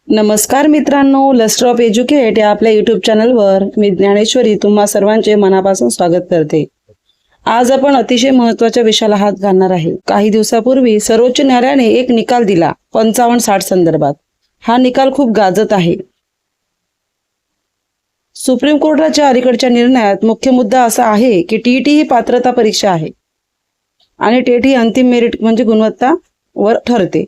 नमस्कार मित्रांनो, lustre of educate या आपल्या यूट्यूब चॅनलवर मी ज्ञानेश्वरी तुम्हा सर्वांचे मनापासून स्वागत करते। आज आपण अतिशय महत्त्वाच्या विषयाला हात घालणार आहे। काही दिवसापूर्वी सर्वोच्च न्यायालयाने एक निकाल दिला 55-60 संदर्भात। हा निकाल खूप गाजत आहे। सुप्रीम कोर्टाच्या अलीकडच्या निर्णयात मुख्य मुद्दा असा आहे की टीईटी ही पात्रता परीक्षा आहे आणि टेट ही अंतिम मेरिट म्हणजे गुणवत्ता वर ठरते।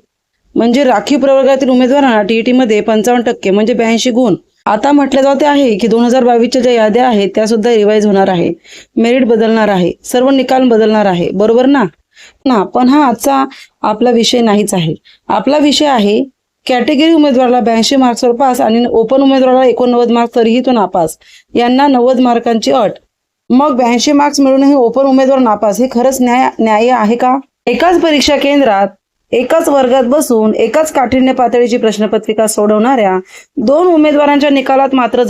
म्हणजे राखीव प्रवर्गातील उमेदवारांना टीईटी मध्ये 55% म्हणजे 82 गुण। आता म्हटले जाते आहे की 2022च्या ज्या याद्या आहेत त्या सुद्धा रिवाइज होणार आहे, मेरिट बदलणार आहे, सर्व निकाल बदलणार आहे, बरोबर ना? पण हा आजचा आपला विषय नाहीच आहे। आपला विषय आहे कॅटेगरी उमेदवाराला 82 मार्क्सवर पास आणि ओपन उमेदवाराला 89 मार्क्स तरीही तो नापास, यांना 90 मार्कांची अट। मग 82 मार्क्स मिळूनही ओपन उमेदवार नापास, हे खरंच न्याय आहे का? एकाच परीक्षा केंद्रात एकाच वर्गात बसून एकाच काठिण्य पातळीची प्रश्नपत्रिका सोडवणाऱ्या दोन उमेदवारांच्या निकालात मात्र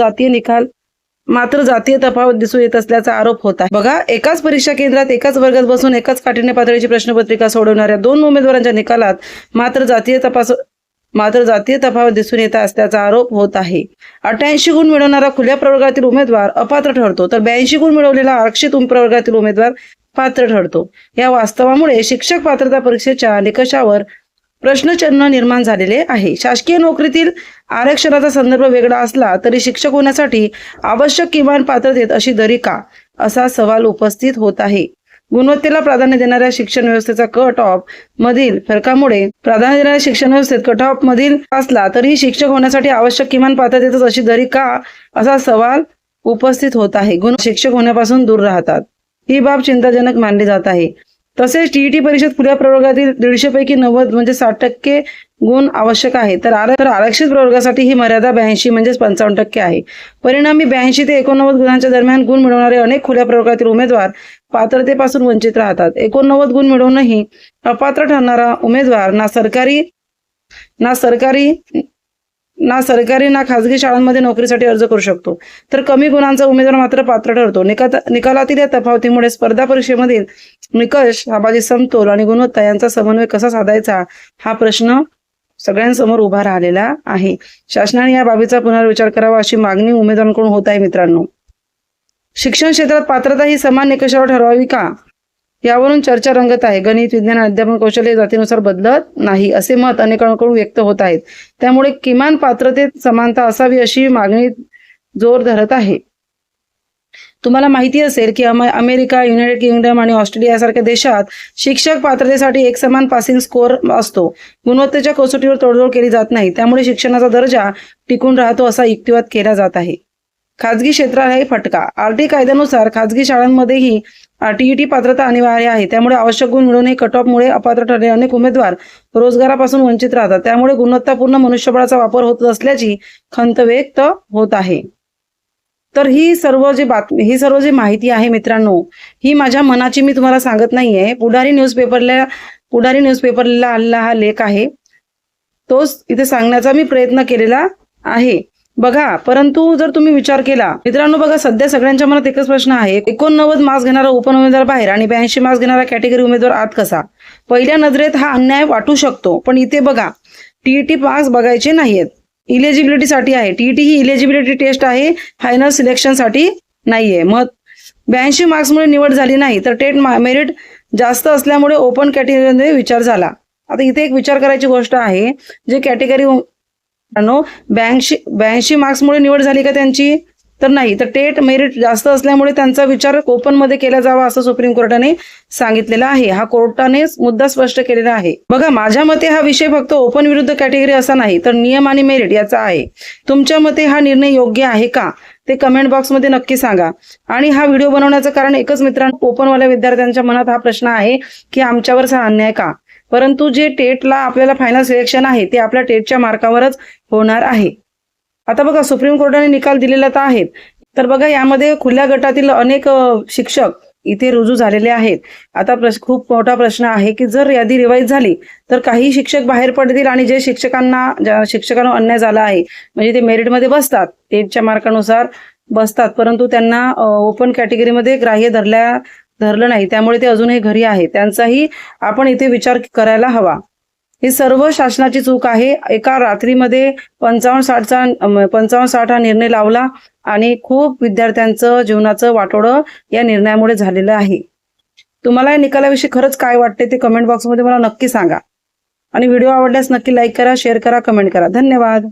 जातीय तफावत दिसून येत असल्याचा आरोप होत आहे। बघा, एकाच परीक्षा केंद्रात एकाच वर्गात बसून एकाच काठिण्य पातळीची प्रश्नपत्रिका सोडवणाऱ्या दोन उमेदवारांच्या निकालात मात्र जातीय तफावत दिसून येत असल्याचा आरोप होत आहे। 88 गुण मिळवणारा खुल्या प्रवर्गातील उमेदवार अपात्र ठरतो, तर 82 गुण मिळवलेला आरक्षित प्रवर्गातील उमेदवार पात्र ठरतो। या वास्तवामुळे शिक्षक पात्रता परीक्षेच्या निकषावर प्रश्नचिन्ह निर्माण झालेले आहे। शासकीय नोकरीतील आरक्षणाचा संदर्भ वेगळा असला तरी शिक्षक होण्यासाठी आवश्यक किमान पात्रतेत अशी दरी का, असा सवाल उपस्थित होत आहे। गुणवत्तेला प्राधान्य देणाऱ्या शिक्षण व्यवस्थेचा कट ऑफ मधील फरकामुळे कट ऑफ मधील असला तरीही शिक्षक होण्यासाठी आवश्यक किमान पात्रतेतच अशी दरी का, असा सवाल उपस्थित होत आहे। शिक्षक होण्यापासून दूर राहतात, ही बाब चिंताजनक मानली जात आहे। तसेच टीईटी परीक्षेत खुल्या प्रवर्गातील 150 पैकी 90 म्हणजे 60% गुण आवश्यक आहे, तर आरक्षित प्रवर्गासाठी ही मर्यादा 82 म्हणजे 55% आहे। परिणामी 82 ते 89 गुणांच्या दरम्यान गुण मिळवणारे अनेक खुल्या प्रवर्गातील उमेदवार पात्रतेपासून वंचित राहतात। 89 गुण मिळवूनही अपात्र ठरणारा उमेदवार ना सरकारी ना खाजगी शाळांमध्ये नोकरीसाठी अर्ज करू शकतो, तर कमी गुणांचा उमेदवार मात्र पात्र ठरतो। निकालातील या तफावतीमुळे स्पर्धा परीक्षेमधील निकष, सामाजिक समतोल आणि गुणवत्ता यांचा समन्वय कसा साधायचा, हा प्रश्न सगळ्यांसमोर उभा राहिलेला आहे। शासनाने या बाबीचा पुनर्विचार करावा अशी मागणी उमेदवारांकडून होत आहे। मित्रांनो, शिक्षण क्षेत्रात पात्रता ही समान निकषावर ठरवावी का, यावरून चर्चा रंगत आहे। गणित, विज्ञान, अध्यापन कौशल्य जातीनुसार बदलत नाही, असे मत अनेकांकडून व्यक्त होत आहेत। त्यामुळे किमान पात्रतेत समानता असावी अशी मागणी जोर धरत आहे। तुम्हाला माहिती असेल की अमेरिका, युनायटेड किंगडम आणि ऑस्ट्रेलिया यासारख्या देशात शिक्षक पात्रतेसाठी एक समान पासिंग स्कोअर असतो। गुणवत्तेच्या कसोटीवर तोडजोड केली जात नाही, त्यामुळे शिक्षणाचा दर्जा टिकून राहतो असा युक्तिवाद केला जात आहे। खाजगी क्षेत्रालाही फटका। आरटी कायद्यानुसार खाजगी शाळांमध्येही टीईटी पात्रता अनिवार्य आहे, त्यामुळे आवश्यक गुण मिळवूनही कट ऑफ मुळे अपात्र ठरलेले अनेक उमेदवार रोजगारापासून वंचित राहतात। त्यामुळे गुणवत्तापूर्ण मनुष्यबळाचा वापर होत असल्याची खंत व्यक्त होत आहे। तर ही सर्व जी माहिती आहे मित्रांनो, ही माझ्या मनाची मी तुम्हाला सांगत नाहीये। पुढारी न्यूजपेपरला आलेला हा लेख आहे, तोच इथे सांगण्याचा मी प्रयत्न केलेला आहे। बघा, परंतु जर तुम्ही विचार केला मित्रांनो, बघा सध्या सगळ्यांच्या मनात एकच प्रश्न आहे, 89 मार्क्स घेणारा ओपन उमेदवार बाहेर आणि 82 मार्क्स घेणारा कॅटेगरी उमेदवार आत कसा? पहिल्या नजरेत हा अन्याय वाटू शकतो, पण इथे बघा, टीईटी मार्क्स बघायचे नाहीयेत, इलिजिबिलिटीसाठी आहे। टीईटी ही इलिजिबिलिटी टेस्ट आहे, फायनल सिलेक्शनसाठी नाहीये। मग 82 मार्क्समुळे निवड झाली नाही, तर टेट मेरिट जास्त असल्यामुळे ओपन कॅटेगरीमध्ये विचार झाला। आता इथे एक विचार करायची गोष्ट आहे, जे कॅटेगरी 82 मार्क्समुळे निवड झाली का त्यांची, तर नाही, तर टेट मेरिट जास्त असल्यामुळे त्यांचा विचार ओपन मध्ये केला जावा असं सुप्रीम कोर्टाने सांगितलेलं आहे। हा कोर्टाने मुद्दा स्पष्ट केलेला आहे। बघा, माझ्या मते हा विषय फक्त ओपन विरुद्ध कॅटेगरी असा नाही, तर नियम आणि मेरिट याचा आहे। तुमच्या मते हा निर्णय योग्य आहे का, ते कमेंट बॉक्समध्ये नक्की सांगा। आणि हा व्हिडिओ बनवण्याचं कारण एकच मित्रांनो, ओपनवाल्या विद्यार्थ्यांच्या मनात हा प्रश्न आहे की आमच्यावर हा अन्याय का, परंतु जे टेटला आपल्याला फायनल सिलेक्शन आहे ते आपल्या टेटच्या मार्कावरच होणार आहे। आता बघा, सुप्रीम कोर्टाने निकाल दिलेला तर आहेत, तर बघा यामध्ये खुल्या गटातील अनेक शिक्षक इथे रुजू झालेले आहेत। आता खूप मोठा प्रश्न आहे की जर यादी रिवाइज झाली तर काही शिक्षक बाहेर पडतील आणि ज्या शिक्षकांना अन्याय झाला आहे, म्हणजे ते मेरिटमध्ये बसतात, टेटच्या मार्कानुसार बसतात, परंतु त्यांना ओपन कॅटेगरीमध्ये ग्राह्य धरलं नाही, त्यामुळे ते अजूनही घरी आहे, त्यांचाही आपण इथे विचार करायला हवा। ही सर्व शासनाची चूक आहे. एका रात्रीमध्ये 55-60 हा निर्णय लावला आणि खूप विद्यार्थ्यांचं जीवनाचं वाटोळं या निर्णयामुळे झालेलं आहे. तुम्हाला या निकालाविषयी खरंच काय वाटते ते कमेंट बॉक्समध्ये मला नक्की सांगा आणि व्हिडिओ आवडल्यास नक्की लाईक करा, शेअर करा, कमेंट करा. धन्यवाद.